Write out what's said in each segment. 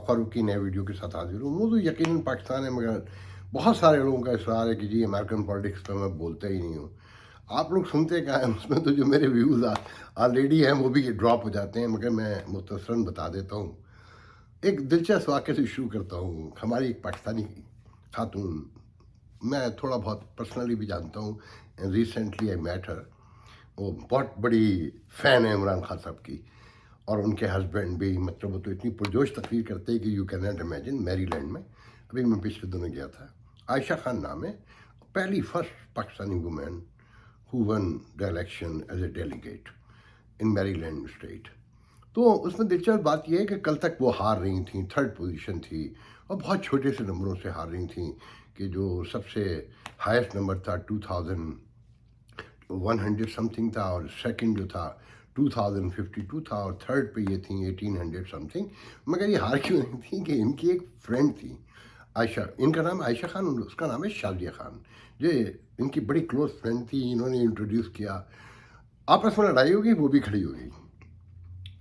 फारूक की नए वीडियो के साथ हाजिर हूँ। वो तो यकीनन पाकिस्तान है, मगर बहुत सारे लोगों का इसरार है कि जी अमेरिकन पॉलिटिक्स पे मैं बोलता ही नहीं हूँ। आप लोग सुनते क्या हैं उसमें, तो जो मेरे व्यूज़ ऑलरेडी हैं वो भी ड्रॉप हो जाते हैं, मगर मैं मुख्तसरन बता देता हूँ। एक दिलचस्प वाक़ये से शुरू करता हूँ। हमारी एक पाकिस्तानी खातून, मैं थोड़ा बहुत पर्सनली भी जानता हूँ, रिसेंटली आई मेट हर। वो बहुत बड़ी फ़ैन है इमरान खान साहब की, और उनके हस्बैंड भी, मतलब वो तो इतनी पुरजोश तकरीर करते हैं कि you can not imagine. Maryland में अभी मैं पिछले दिनों गया था। आयशा खान नाम है, पहली first Pakistani women who won the election as a delegate in Maryland state. तो उसमें दिलचस्प बात यह है कि कल तक वो हार रही थी, थर्ड पोजीशन थी, और बहुत छोटे से नंबरों से हार रही थी। कि जो सबसे हाईएस्ट नंबर था 2100 समथिंग था, और सेकंड जो था 2052 था, और थर्ड पे ये थी 1800 समथिंग। मगर ये हार क्यों नहीं थी कि इनकी एक फ्रेंड थी आयशा, इनका नाम आयशा खान, उसका नाम है शादिया खान, जो इनकी बड़ी क्लोज फ्रेंड थी। इन्होंने इंट्रोड्यूस किया, आपस में लड़ाई होगी, वो भी खड़ी हो गई।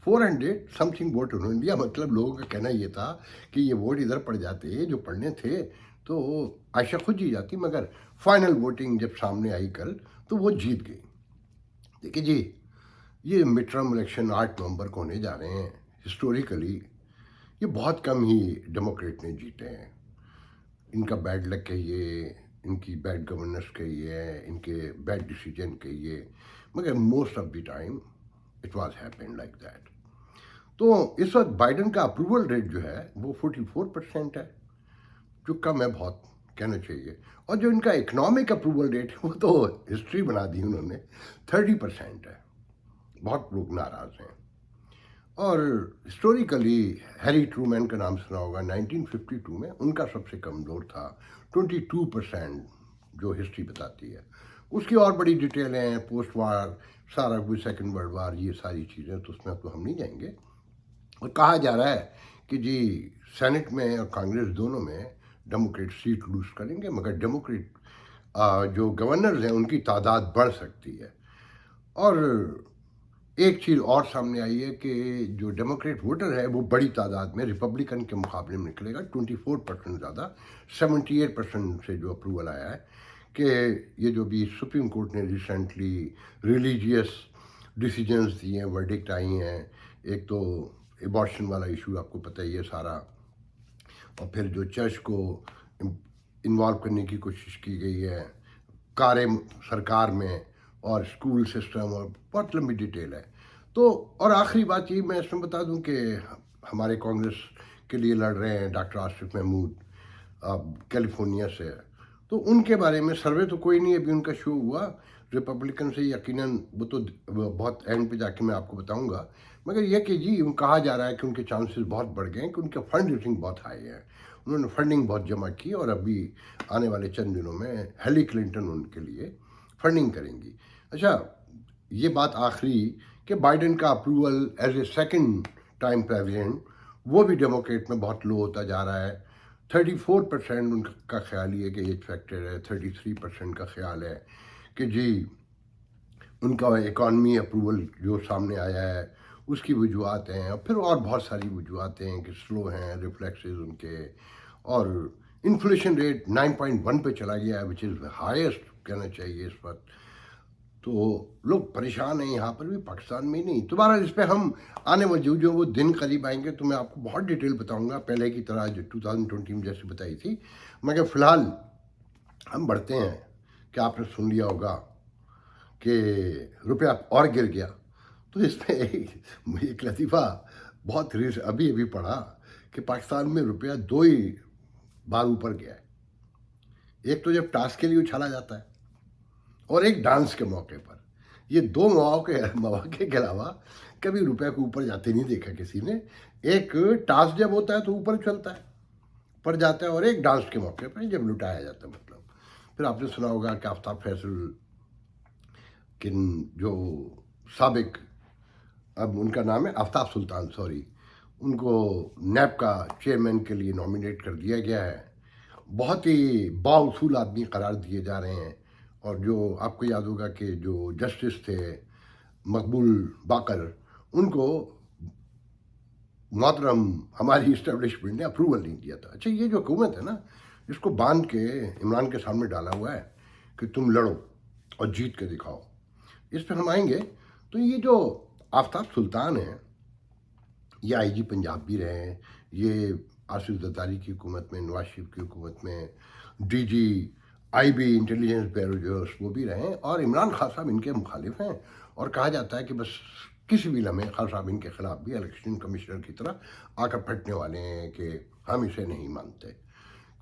400 समथिंग वोट उन्होंने दिया। मतलब लोगों का कहना ये था कि ये वोट इधर पड़ जाते जो पढ़ने थे तो आयशा खुद जीत जाती, मगर फाइनल वोटिंग जब सामने आई कल, तो वो जीत गई। देखिए जी, ये मिड टर्म इलेक्शन 8 नवंबर को होने जा रहे हैं। हिस्टोरिकली ये बहुत कम ही डेमोक्रेट ने जीते हैं। इनका बैड लक कहिए, इनकी बैड गवर्नेंस कहिए, इनके बैड डिसीजन कहिए, मगर most of the time it was happened like that. तो इस वक्त बाइडन का अप्रूवल रेट जो है वो 44% है, जो कम है बहुत, कहना चाहिए। और जो इनका इकोनॉमिक अप्रूवल रेट है वो तो हिस्ट्री बना दी उन्होंने, 30% है। बहुत लोग नाराज़ हैं। और हिस्टोरिकली हैरी ट्रूमैन का नाम सुना होगा, 1952 में उनका सबसे कमज़ोर था 22%, जो हिस्ट्री बताती है। उसकी और बड़ी डिटेलें हैं, पोस्ट वार सारा कुछ, सेकेंड वर्ल्ड वार, ये सारी चीज़ें, तो उसमें तो हम नहीं जाएंगे। और कहा जा रहा है कि जी सेनेट में और कांग्रेस दोनों में डेमोक्रेट सीट लूज करेंगे, मगर डेमोक्रेट जो गवर्नर्स हैं उनकी तादाद बढ़ सकती है। और एक चीज़ और सामने आई है कि जो डेमोक्रेट वोटर है वो बड़ी तादाद में रिपब्लिकन के मुकाबले में निकलेगा, 24% ज़्यादा, 78% से जो अप्रूवल आया है। कि ये जो भी सुप्रीम कोर्ट ने रिसेंटली रिलीजियस डिसीजंस दिए हैं, वर्डिक्ट आई हैं, एक तो एबॉर्शन वाला इशू आपको पता ही है सारा, और फिर जो चर्च को इन्वॉल्व करने की कोशिश की गई है कार्य सरकार में, और स्कूल सिस्टम, और बहुत लंबी डिटेल है। तो और आखिरी बात ये मैं इसमें बता दूं कि हमारे कांग्रेस के लिए लड़ रहे हैं डॉक्टर आसिफ महमूद, कैलिफोर्निया से। तो उनके बारे में सर्वे तो कोई नहीं अभी उनका शो हुआ, रिपब्लिकन से यकीनन वो तो बहुत एंड पे जाके मैं आपको बताऊंगा। मगर यह कि जी कहा जा रहा है कि उनके चांसेस बहुत बढ़ गए हैं, कि उनका फंड रेटिंग बहुत हाई है, उन्होंने फंडिंग बहुत जमा की, और अभी आने वाले चंद दिनों में हेली क्लिंटन उनके लिए फंडिंग करेंगी। अच्छा, ये बात आखिरी कि बाइडेन का approval as a second time president वो भी डेमोक्रेट में बहुत लो होता जा रहा है। 34% उनका ख्याल ये कि एज फैक्टर है, 33% का ख्याल है कि जी उनका इकॉनमी अप्रूवल जो सामने आया है उसकी वजूहत हैं, और फिर और बहुत सारी वजूहत हैं कि स्लो हैं रिफ्लेक्सेस उनके, और इन्फ्लेशन रेट 9.1 पे चला गया है, विच इज़ हाईएस्ट कहना चाहिए इस वक्त। तो लोग परेशान हैं यहाँ पर भी, पाकिस्तान में ही नहीं। दोबारा इस पर हम आने वाले जो वो दिन करीब आएंगे तो मैं आपको बहुत डिटेल बताऊंगा, पहले की तरह जो 2020 में जैसे बताई थी। मगर फ़िलहाल हम बढ़ते हैं कि आपने सुन लिया होगा कि रुपया और गिर गया। तो इस पर एक लतीफ़ा बहुत अभी अभी पढ़ा कि पाकिस्तान में रुपया 2 ही बार ऊपर गया है। एक तो जब टास्क के लिए उछाला जाता है, और एक डांस के मौके पर। ये 2 मौके के अलावा कभी रुपया को ऊपर जाते नहीं देखा किसी ने। एक टास्क जब होता है तो ऊपर उछलता है, पर जाता है, और एक डांस के मौके पर जब लुटाया जाता है। मतलब फिर आपने सुना होगा कि आफ्ताब फैसल किन जो साबिक, अब उनका नाम है आफ्ताब सुल्तान, सॉरी, उनको नैब का चेयरमैन के लिए नॉमिनेट कर दिया गया है। बहुत ही बाउसूल आदमी करार दिए जा रहे हैं। और जो आपको याद होगा कि जो जस्टिस थे मकबूल बाकर, उनको मोहतरम हमारी इस्टेब्लिशमेंट ने अप्रूवल नहीं दिया था। अच्छा, ये जो हुकूमत है ना, इसको बांध के इमरान के सामने डाला हुआ है कि तुम लड़ो और जीत के दिखाओ। इस पर हम आएंगे। तो ये जो आफ्ताब सुल्तान है, ये आईजी पंजाब भी रहे हैं, ये आसिफ जरदारी की हुकूमत में, नवाज शरीफ की हुकूमत में डीजी आईबी इंटेलिजेंस ब्यूरो जो है वो भी रहे हैं, और इमरान खान साहब इनके मुखालिफ हैं। और कहा जाता है कि बस किसी भी लम्हे खान साहब इनके खिलाफ भी इलेक्शन कमिश्नर की तरह आकर फटने वाले हैं कि हम इसे नहीं मानते।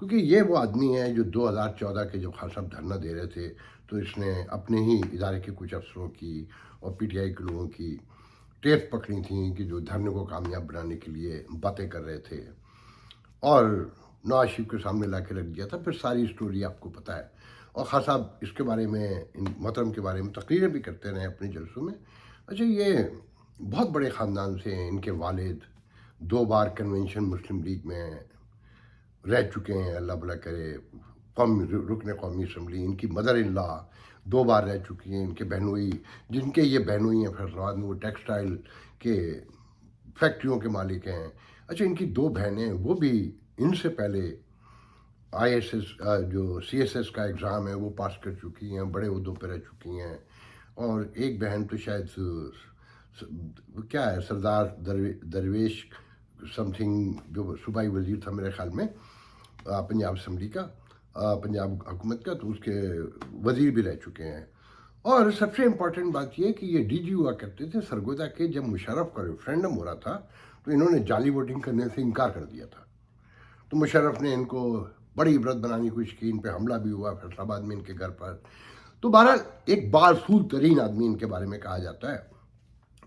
क्योंकि ये वो आदमी है जो 2014 के जब खान साहब धरना दे रहे थे, तो इसने अपने ही इदारे के कुछ अफसरों की और पीटीआई के लोगों की टेप पकड़ी थी कि जो धरने को कामयाब बनाने के लिए बातें कर रहे थे, और नवाज शरीफ के सामने ला के रख दिया था। फिर सारी स्टोरी आपको पता है। और खान साहब इसके बारे में, इन मोहतरम के बारे में तकरीरें भी करते रहे अपने जलसों में। अच्छा, ये बहुत बड़े ख़ानदान से हैं। इनके वालिद 2 बार कन्वेंशन मुस्लिम लीग में रह चुके हैं, अल्लाह भला करे, कौमी रुकन कौमी असम्बली। इनकी मदर इन लॉ 2 बार रह चुकी हैं। इनके बहनोई, जिनके ये बहनोई हैं फैसलाबाद में, वो टेक्सटाइल के फैक्ट्रियों के मालिक हैं। अच्छा, इनकी 2 बहनें, वो भी इनसे पहले ISS जो CSS का एग्ज़ाम है वो पास कर चुकी हैं, बड़े उहदों पर रह चुकी हैं। और एक बहन तो शायद क्या है, सरदार दरवेश समथिंग, जो सूबाई वजीर था मेरे ख्याल में पंजाब असम्बली का, पंजाब हुकूमत का, तो उसके वजीर भी रह चुके हैं। और सबसे इम्पॉर्टेंट बात यह कि ये DG हुआ करते थे सरगोदा के। जब मुशर्रफ का रेफरेंडम हो रहा था तो इन्होंने जाली वोटिंग करने से इनकार कर दिया था। तो मुशर्रफ ने इनको बड़ी इबरत बनाने की कोशिश की, इन पर हमला भी हुआ फैसलाबाद में इनके घर पर। तो बहरहाल एक बासूल तरीन आदमी इनके बारे में कहा जाता है।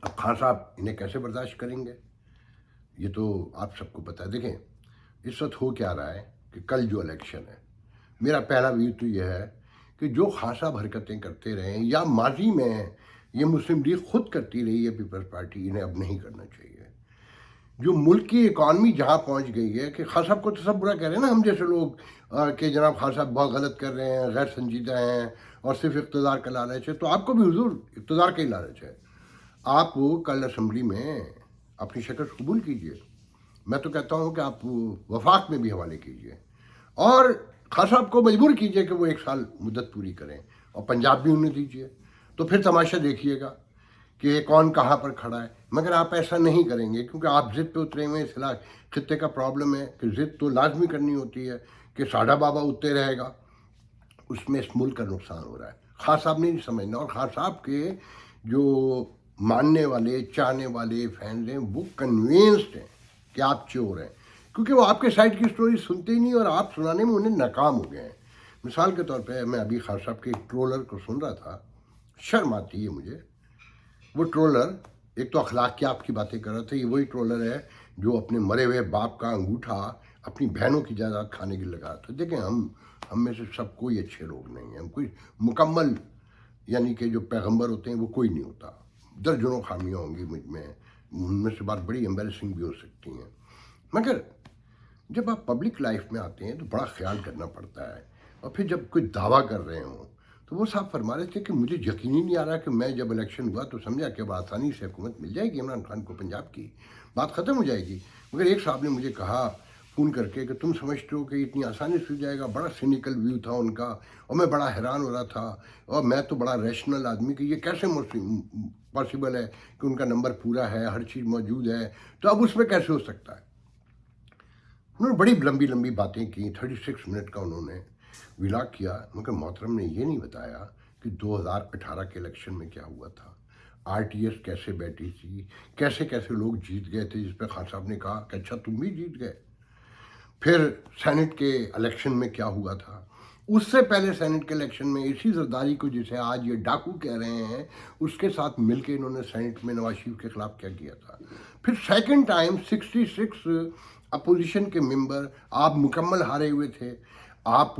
अब खान साहब इन्हें कैसे बर्दाश्त करेंगे, ये तो आप सबको पता है। देखें, इस वक्त हो क्या रहा है कि कल जो इलेक्शन है, मेरा पहला व्यू तो यह है कि जो खान साहब हरकतें करते रहे या माजी में ये मुस्लिम लीग खुद करती रही है, पीपल्स पार्टी, इन्हें अब नहीं करना चाहिए। जो मुल्क की इकॉनमी जहाँ पहुँच गई है कि खान साहब को तो सब बुरा कह रहे हैं ना, हम जैसे लोग, कि जनाब खान साहब बहुत गलत कर रहे हैं, गैर संजीदा हैं और सिर्फ इक़्तिदार का लालच है। तो आपको भी हुजूर इक़्तिदार का ही लालच है। आप कल असम्बली में अपनी शिकस्त कबूल कीजिए। मैं तो कहता हूँ कि आप वफाक में भी हवाले कीजिए और खान साहब को मजबूर कीजिए कि वो 1 साल मुद्दत पूरी करें, और पंजाब भी उन्हें दीजिए। तो फिर तमाशा देखिएगा कि कौन कहाँ पर खड़ा है। मगर आप ऐसा नहीं करेंगे क्योंकि आप ज़िद पे उतरे हुए हैं। खित्ते का प्रॉब्लम है कि ज़िद तो लाजमी करनी होती है कि साडा बाबा उतरे रहेगा, उसमें इस मुल्क का नुकसान हो रहा है। खान साहब ने नहीं समझना, और खान साहब के जो मानने वाले, चाहने वाले फैंस हैं, वो कन्विंस्ड हैं कि आप चोर हैं, क्योंकि वो आपके साइड की स्टोरी सुनते ही नहीं और आप सुनाने में उन्हें नाकाम हो गए हैं। मिसाल के तौर पे मैं अभी खान साहब के एक ट्रोलर को सुन रहा था, शर्म आती है मुझे। वो ट्रोलर एक तो अखलाकियात की बातें कर रहा था। ये वही ट्रोलर है जो अपने मरे हुए बाप का अंगूठा अपनी बहनों की जायदाद खाने के लिए लगा था। देखें, हम में से सब कोई अच्छे लोग नहीं हैं, हम कोई मुकम्मल, यानी कि जो पैगंबर होते हैं वो कोई नहीं होता। दर्जनों खामियाँ होंगी मुझ में, उनमें से बात बड़ी एम्बेरसिंग भी हो सकती हैं। मगर जब आप पब्लिक लाइफ में आते हैं तो बड़ा ख्याल करना पड़ता है। और फिर जब कोई दावा कर रहे हों तो वो साहब फरमा रहे थे कि मुझे यकीन ही नहीं आ रहा कि मैं जब इलेक्शन हुआ तो समझा कि अब आसानी से हुकूमत मिल जाएगी इमरान खान को, पंजाब की बात ख़त्म हो जाएगी। मगर एक साहब ने मुझे कहा फ़ोन करके कि तुम समझते हो कि इतनी आसानी से हो जाएगा। बड़ा सिनिकल व्यू था उनका और मैं बड़ा हैरान हो रहा था। और मैं तो बड़ा रैशनल आदमी कि ये कैसे पॉसिबल है कि उनका नंबर पूरा है, हर चीज़ मौजूद है, तो अब उसमें कैसे हो सकता है। उन्होंने बड़ी लंबी लंबी बातें की, 36 मिनट का उन्होंने विलाग किया। मगर मोहतरम ने ये नहीं बताया कि 2018 के इलेक्शन में क्या हुआ था, RTS कैसे बैठी थी, कैसे कैसे लोग जीत गए थे, जिस पर खान साहब ने कहा कि अच्छा तुम भी जीत गए। फिर सेनेट के इलेक्शन में क्या हुआ था, उससे पहले सेनेट के इलेक्शन में इसी जरदारी को, जिसे आज ये डाकू कह रहे हैं, उसके साथ मिलके इन्होंने सेनेट में नवाज शरीफ के खिलाफ क्या किया था। फिर सेकंड टाइम 66 अपोजिशन के मेंबर, आप मुकम्मल हारे हुए थे, आप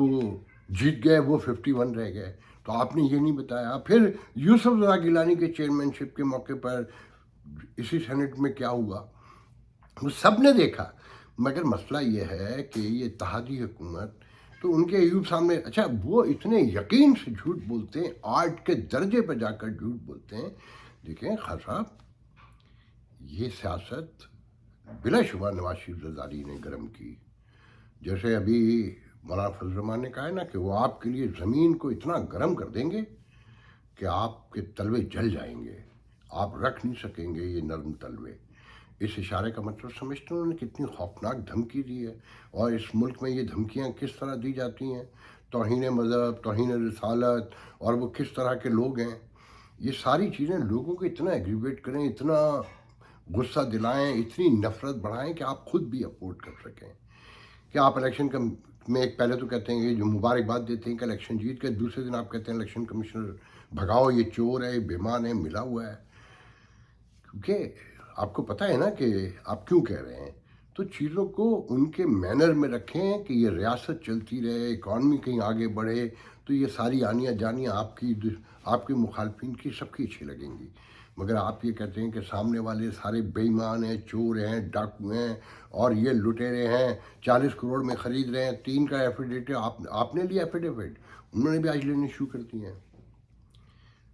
जीत गए, वो 51 रह गए, तो आपने ये नहीं बताया। फिर यूसुफ रज़ा गिलानी के चेयरमैनशिप के मौके पर इसी सेनेट में क्या हुआ, वो सब ने देखा। मगर मसला ये है कि ये इत्तेहादी हुकूमत, तो उनके अयूब सामने, अच्छा वो इतने यकीन से झूठ बोलते हैं, आर्ट के दर्जे पर जाकर झूठ बोलते हैं। देखें खान साहब, ये सियासत بلا شبہ نواز شریف زرداری نے گرم کی. جیسے ابھی مولانا فضل الرحمان نے کہا ہے نا کہ وہ آپ کے لیے زمین کو اتنا گرم کر دیں گے کہ آپ کے تلوے جل جائیں گے, آپ رکھ نہیں سکیں گے یہ نرم تلوے. اس اشارے کا مطلب سمجھتے ہیں انہوں نے کتنی خوفناک دھمکی دی ہے, اور اس ملک میں یہ دھمکیاں کس طرح دی جاتی ہیں, توہین مذہب, توہین رسالت, اور وہ کس طرح کے لوگ ہیں. یہ ساری چیزیں لوگوں کو اتنا ایگریویٹ کریں, اتنا غصہ دلائیں, اتنی نفرت بڑھائیں کہ آپ خود بھی افورڈ کر سکیں. کہ آپ الیکشن میں ایک پہلے تو کہتے ہیں کہ جو مبارکباد دیتے ہیں کہ الیکشن جیت کے, دوسرے دن آپ کہتے ہیں الیکشن کمشنر بھگاؤ, یہ چور ہے, یہ بیمان ہے, ملا ہوا ہے. کیونکہ آپ کو پتہ ہے نا کہ آپ کیوں کہہ رہے ہیں. تو چیزوں کو ان کے مینر میں رکھیں کہ یہ ریاست چلتی رہے, اکانومی کہیں آگے بڑھے, تو یہ ساری آنیاں جانیاں آپ کے مخالفین کی سب کی اچھی لگیں گی. مگر آپ یہ کہتے ہیں کہ سامنے والے سارے بے ایمان ہیں, چور ہیں, ڈاکو ہیں, اور یہ لٹیرے ہیں, 40 کروڑ میں خرید رہے ہیں. 3 کا ایفیڈیوٹ آپ نے لیا ایفیڈیوٹ, انہوں نے بھی آج لینے شروع کر دی ہیں.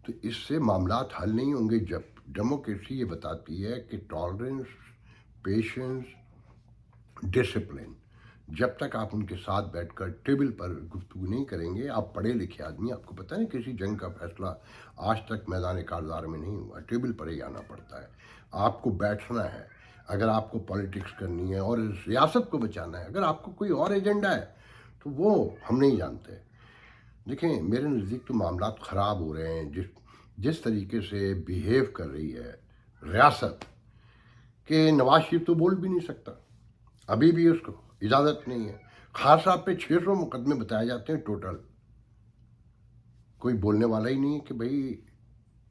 تو اس سے معاملات حل نہیں ہوں گے. جب ڈیموکریسی یہ بتاتی ہے کہ ٹالرنس, پیشنس, ڈسپلن, جب تک آپ ان کے ساتھ بیٹھ کر ٹیبل پر گفتگو نہیں کریں گے. آپ پڑھے لکھے آدمی, آپ کو پتہ نہیں کسی جنگ کا فیصلہ آج تک میدان کارزار میں نہیں ہوا, ٹیبل پر ہی آنا پڑتا ہے. آپ کو بیٹھنا ہے اگر آپ کو پالیٹکس کرنی ہے اور اس ریاست کو بچانا ہے. اگر آپ کو کوئی اور ایجنڈا ہے تو وہ ہم نہیں جانتے. دیکھیں میرے نزدیک تو معاملات خراب ہو رہے ہیں. جس طریقے سے بیہیو کر رہی ہے ریاست کہ نواز شریف تو بول بھی نہیں سکتا, ابھی بھی اس کو اجازت نہیں ہے. خان صاحب پہ 600 مقدمے بتائے جاتے ہیں ٹوٹل, کوئی بولنے والا ہی نہیں ہے کہ بھئی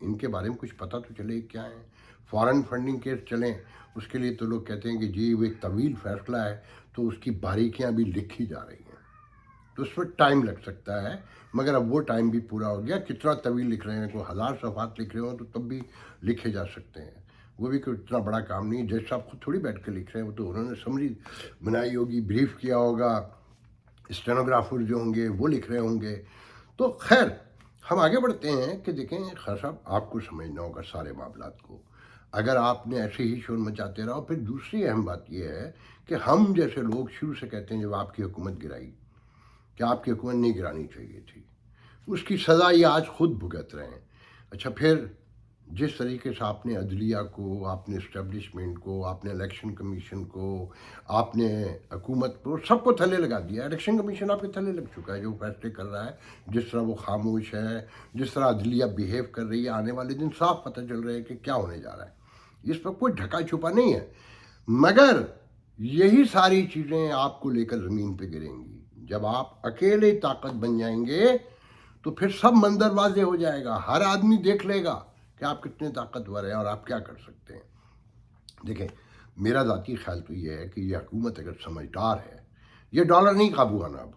ان کے بارے میں کچھ پتہ تو چلے کیا ہے. فارن فنڈنگ کیس چلیں, اس کے لیے تو لوگ کہتے ہیں کہ جی وہ ایک طویل فیصلہ ہے, تو اس کی باریکیاں بھی لکھی جا رہی ہیں, تو اس پر ٹائم لگ سکتا ہے. مگر اب وہ ٹائم بھی پورا ہو گیا. کتنا طویل لکھ رہے ہیں, کوئی 1000 صفحات لکھ رہے ہوں تو تب بھی لکھے جا سکتے ہیں. وہ بھی کوئی اتنا بڑا کام نہیں ہے. جج صاحب خود تھوڑی بیٹھ کے لکھ رہے ہیں, وہ تو انہوں نے سمری بنائی ہوگی, بریف کیا ہوگا, اسٹینوگرافر جو ہوں گے وہ لکھ رہے ہوں گے. تو خیر ہم آگے بڑھتے ہیں کہ دیکھیں خان صاحب, آپ کو سمجھنا ہوگا سارے معاملات کو. اگر آپ نے ایسے ہی شور مچاتے رہو. پھر دوسری اہم بات یہ ہے کہ ہم جیسے لوگ شروع سے کہتے ہیں جب آپ کی حکومت گرائی کہ آپ کی حکومت نہیں گرانی چاہیے تھی, اس کی سزا یہ آج خود بھگت رہے ہیں. اچھا پھر جس طریقے سے آپ نے عدلیہ کو, آپ نے اسٹیبلشمنٹ کو, آپ نے الیکشن کمیشن کو, آپ نے حکومت کو, سب کو تھلے لگا دیا. الیکشن کمیشن آپ کے تھلے لگ چکا ہے, جو فیصلے کر رہا ہے, جس طرح وہ خاموش ہے, جس طرح عدلیہ بیہیو کر رہی ہے. آنے والے دن صاف پتہ چل رہا ہے کہ کیا ہونے جا رہا ہے. اس پر کوئی ڈھکا چھپا نہیں ہے. مگر یہی ساری چیزیں آپ کو لے کر زمین پہ گریں گی. جب آپ اکیلے طاقت بن جائیں گے تو پھر سب منظر واضح ہو جائے گا. ہر آدمی دیکھ لے گا کہ آپ کتنے طاقتور ہیں اور آپ کیا کر سکتے ہیں. دیکھیں میرا ذاتی خیال تو یہ ہے کہ یہ حکومت اگر سمجھدار ہے, یہ ڈالر نہیں قابو آنا. اب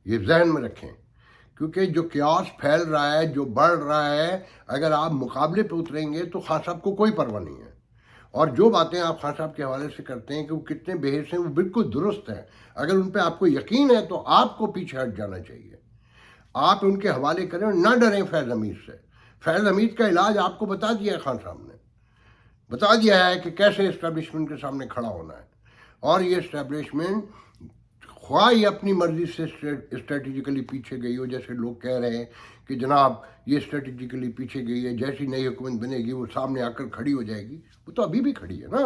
یہ ذہن میں رکھیں, کیونکہ جو کیاس پھیل رہا ہے, جو بڑھ رہا ہے, اگر آپ مقابلے پہ اتریں گے تو خان صاحب کو کوئی پرواہ نہیں ہے. اور جو باتیں آپ خان صاحب کے حوالے سے کرتے ہیں کہ وہ کتنے بحث ہیں, وہ بالکل درست ہیں. اگر ان پہ آپ کو یقین ہے تو آپ کو پیچھے ہٹ جانا چاہیے. آپ ان کے حوالے کریں اور نہ ڈریں فیض حمید سے. فیض حمید کا علاج آپ کو بتا دیا ہے, خان صاحب نے بتا دیا ہے کہ کیسے اسٹیبلشمنٹ کے سامنے کھڑا ہونا ہے. اور یہ اسٹیبلشمنٹ خواہ یہ اپنی مرضی سے اسٹریٹجیکلی پیچھے گئی ہو, جیسے لوگ کہہ رہے ہیں کہ جناب یہ اسٹریٹجیکلی پیچھے گئی ہے, جیسی نئی حکومت بنے گی وہ سامنے آ کر کھڑی ہو جائے گی. وہ تو ابھی بھی کھڑی ہے نا,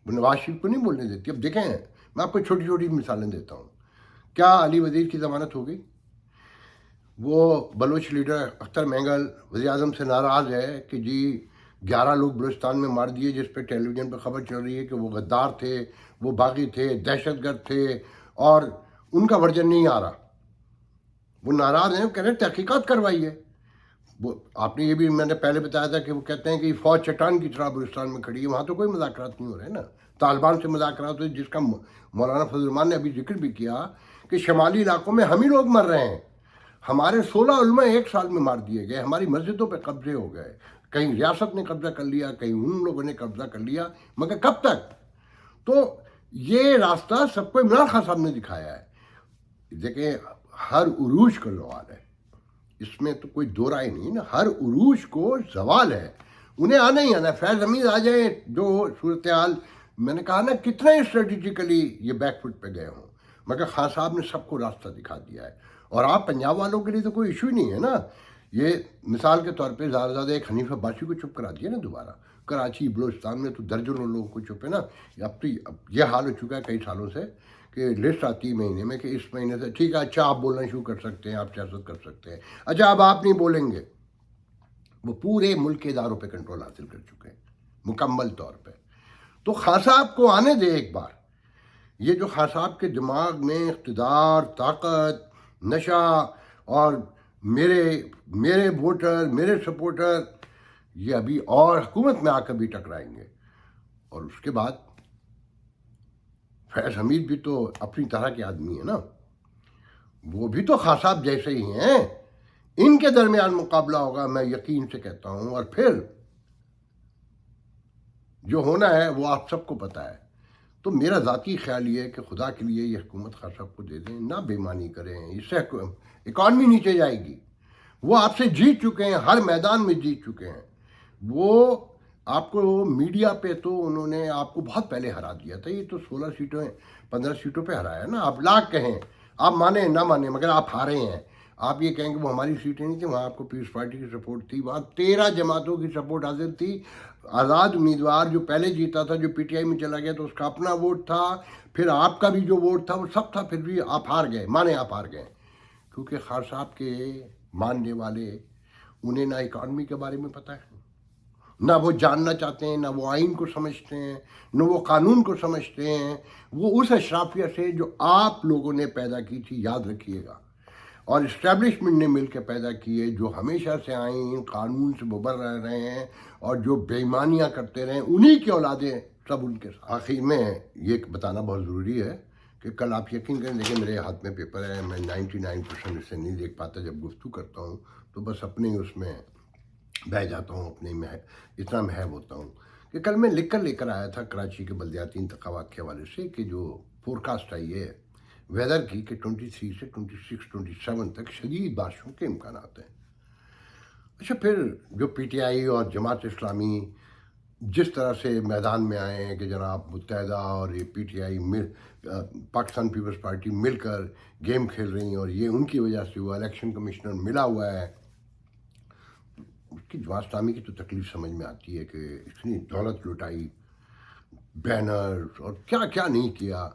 وہ نواز شریف کو نہیں بولنے دیتی. اب دیکھیں میں آپ کو چھوٹی چھوٹی مثالیں دیتا ہوں. کیا علی وزیر کی ضمانت ہو گئی؟ وہ بلوچ لیڈر اختر مینگل وزیر اعظم سے ناراض ہے کہ جی 11 لوگ بلوچستان میں مار دیے, جس پہ ٹیلی ویژن پہ خبر چل رہی ہے کہ وہ غدار تھے, وہ باغی تھے, دہشت گرد تھے, اور ان کا ورژن نہیں آ رہا. وہ ناراض ہیں, وہ کہہ رہے ہیں تحقیقات کروائیے. وہ آپ نے یہ بھی میں نے پہلے بتایا تھا کہ وہ کہتے ہیں کہ فوج چٹان کی طرح بلوچستان میں کھڑی ہے. وہاں تو کوئی مذاکرات نہیں ہو رہے نا. طالبان سے مذاکرات ہوئے, جس کا مولانا فضل الرحمان نے ابھی ذکر بھی کیا کہ شمالی علاقوں میں ہم ہی لوگ مر رہے ہیں. ہمارے 16 علماء ایک سال میں مار دیے گئے, ہماری مسجدوں پہ قبضے ہو گئے, کہیں ریاست نے قبضہ کر لیا, کہیں ان لوگوں نے قبضہ کر لیا. مگر کب تک؟ تو یہ راستہ سب کو عمران خان صاحب نے دکھایا ہے. دیکھیں ہر عروج کا زوال ہے, اس میں تو کوئی دو رائے نہیں نا. ہر عروج کو زوال ہے, انہیں آنا ہی آنا. فیض حمید آ جائیں, جو صورتحال میں نے کہا نا کتنا اسٹریٹجیکلی یہ بیک فٹ پہ گئے ہوں، مگر خان صاحب نے سب کو راستہ دکھا دیا ہے. اور آپ پنجاب والوں کے لیے تو کوئی ایشو ہی نہیں ہے نا. یہ مثال کے طور پہ زیادہ زیادہ ایک حنیف عباسی کو چپ کرا دیا نا دوبارہ. کراچی بلوچستان میں تو درجنوں لوگوں کو چپ ہے نا. اب یہ حال ہو چکا ہے کئی سالوں سے کہ لسٹ آتی ہے مہینے میں کہ اس مہینے سے ٹھیک ہے اچھا آپ بولنا شروع کر سکتے ہیں، آپ سیاست کر سکتے ہیں. اچھا اب آپ نہیں بولیں گے. وہ پورے ملک کے اداروں پہ کنٹرول حاصل کر چکے ہیں مکمل طور پہ. تو خان صاحب کو آنے دے ایک بار. یہ جو خان صاحب کے دماغ میں اقتدار، طاقت، نشہ اور میرے ووٹر، میرے سپورٹر، یہ ابھی اور حکومت میں آ کر بھی ٹکرائیں گے. اور اس کے بعد فیض حمید بھی تو اپنی طرح کے آدمی ہے نا، وہ بھی تو خان صاحب جیسے ہی ہیں. ان کے درمیان مقابلہ ہوگا، میں یقین سے کہتا ہوں. اور پھر جو ہونا ہے وہ آپ سب کو پتہ ہے. تو میرا ذاتی خیال یہ ہے کہ خدا کے لیے یہ حکومت خان صاحب کو دے دیں، نہ بےمانی کریں. اس سے اکانومی نیچے جائے گی. وہ آپ سے جیت چکے ہیں، ہر میدان میں جیت چکے ہیں. وہ آپ کو میڈیا پہ تو انہوں نے آپ کو بہت پہلے ہرا دیا تھا. یہ تو 16 سیٹوں 15 سیٹوں پہ ہرایا نا. آپ لاکھ کہیں، آپ مانیں نہ مانیں، مگر آپ ہارے ہیں. آپ یہ کہیں کہ وہ ہماری سیٹیں نہیں تھیں، وہاں آپ کو پیپلز پارٹی کی سپورٹ تھی، وہاں 13 جماعتوں کی سپورٹ حاضر تھی. آزاد امیدوار جو پہلے جیتا تھا، جو پی ٹی آئی میں چلا گیا تو اس کا اپنا ووٹ تھا، پھر آپ کا بھی جو ووٹ تھا وہ سب تھا. پھر بھی آپ ہار گئے، مانے آپ ہار گئے. کیونکہ خان صاحب کے ماننے والے انہیں نہ اکانومی کے بارے میں پتہ ہے، نہ وہ جاننا چاہتے ہیں، نہ وہ آئین کو سمجھتے ہیں، نہ وہ قانون کو سمجھتے ہیں. وہ اس اشرافیہ سے جو آپ لوگوں نے پیدا کی تھی، یاد رکھیے گا، اور اسٹیبلشمنٹ نے مل کے پیدا کیے، جو ہمیشہ سے آئین قانون سے مبر رہے ہیں اور جو بےایمانیاں کرتے رہے، انہی کی اولادیں سب ان کے ساتھ. آخر میں یہ بتانا بہت ضروری ہے کہ کل آپ یقین کریں، دیکھیں میرے ہاتھ میں پیپر ہے، میں 99% اسے نہیں دیکھ پاتا. جب گفتگو کرتا ہوں تو بس اپنے ہی اس میں بہ جاتا ہوں، اپنے میں اتنا محب ہوتا ہوں کہ کل میں لکھ کر آیا تھا کراچی کے بلدیاتی انتخابات کے حوالے سے کہ جو فورکاسٹ آئی ہے ویدر کی کہ 23 سے 26 27 تک شدید بارشوں کے امکانات ہیں. اچھا پھر جو پی ٹی آئی اور جماعت اسلامی جس طرح سے میدان میں آئے ہیں کہ جناب متحدہ اور یہ P T I Pakistan Peoples Party مل کر گیم کھیل رہی ہیں اور یہ ان کی وجہ سے ہوا، الیکشن کمشنر ملا ہوا ہے. اس کی جماعت اسلامی کی تو تکلیف سمجھ میں آتی ہے کہ اتنی دولت لٹائی، بینرز اور کیا کیا نہیں کیا،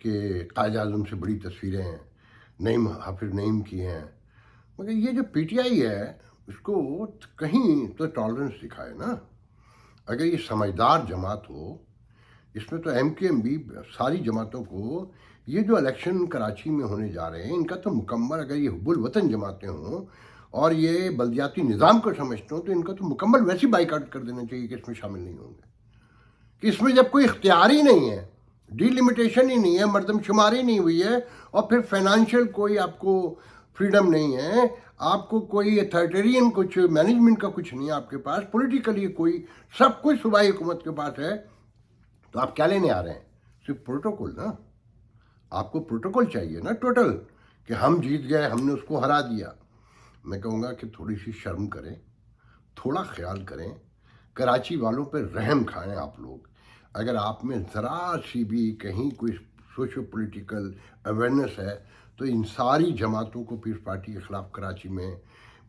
کہ قائد اعظم سے بڑی تصویریں نعیم حافظ نعیم کی ہیں. مگر یہ جو پی ٹی آئی ہے اس کو کہیں تو ٹالرنس دکھائے نا. اگر یہ سمجھدار جماعت ہو، اس میں تو ایم کیو ایم بھی ساری جماعتوں کو، یہ جو الیکشن کراچی میں ہونے جا رہے ہیں ان کا تو مکمل، اگر یہ حب الوطن جماعتیں ہوں اور یہ بلدیاتی نظام کو سمجھتے ہوں تو ان کا تو مکمل ویسے بائیکاٹ کر دینا چاہیے کہ اس میں شامل نہیں ہوں گے. کہ اس میں جب کوئی اختیار ہی نہیں ہے، ڈی لمیٹیشن ہی نہیں ہے، مردم شماری نہیں ہوئی ہے، اور پھر فائنانشیل کوئی آپ کو فریڈم نہیں ہے، آپ کو کوئی اتھارٹیرین کچھ مینجمنٹ کا کچھ نہیں ہے آپ کے پاس، پولیٹیکلی کوئی سب کچھ صوبائی حکومت کے پاس ہے، تو آپ کیا لینے آ رہے ہیں؟ صرف پروٹوکول نا. آپ کو پروٹوکول چاہیے نا ٹوٹل، کہ ہم جیت گئے، ہم نے اس کو ہرا دیا. میں کہوں گا کہ تھوڑی سی شرم کریں، تھوڑا خیال کریں، کراچی والوں پہ رحم کھائیں. آپ لوگ اگر آپ میں ذرا سی بھی کہیں کوئی سوشو پولیٹیکل اویئرنیس ہے تو ان ساری جماعتوں کو پیپلز پارٹی کے خلاف کراچی میں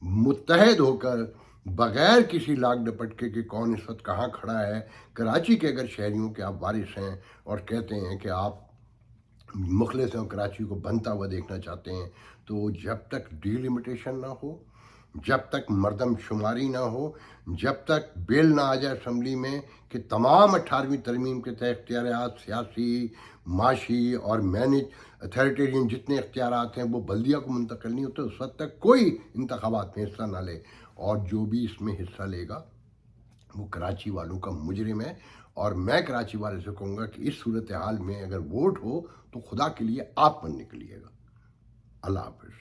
متحد ہو کر، بغیر کسی لاگ ڈپٹ کے کہ کون اس وقت کہاں کھڑا ہے، کراچی کے اگر شہریوں کے آپ وارث ہیں اور کہتے ہیں کہ آپ مخلص ہیں اور کراچی کو بنتا ہوا دیکھنا چاہتے ہیں، تو جب تک ڈی لمیٹیشن نہ ہو، جب تک مردم شماری نہ ہو، جب تک بل نہ آ جائے اسمبلی میں کہ تمام 18ویں ترمیم کے تحت اختیارات سیاسی، معاشی اور اتھارٹیرین جتنے اختیارات ہیں وہ بلدیہ کو منتقل نہیں ہوتے، اس وقت تک کوئی انتخابات میں حصہ نہ لے. اور جو بھی اس میں حصہ لے گا وہ کراچی والوں کا مجرم ہے. اور میں کراچی والے سے کہوں گا کہ اس صورتحال میں اگر ووٹ ہو تو خدا کے لیے آپ پر نکلیے گا. اللہ حافظ.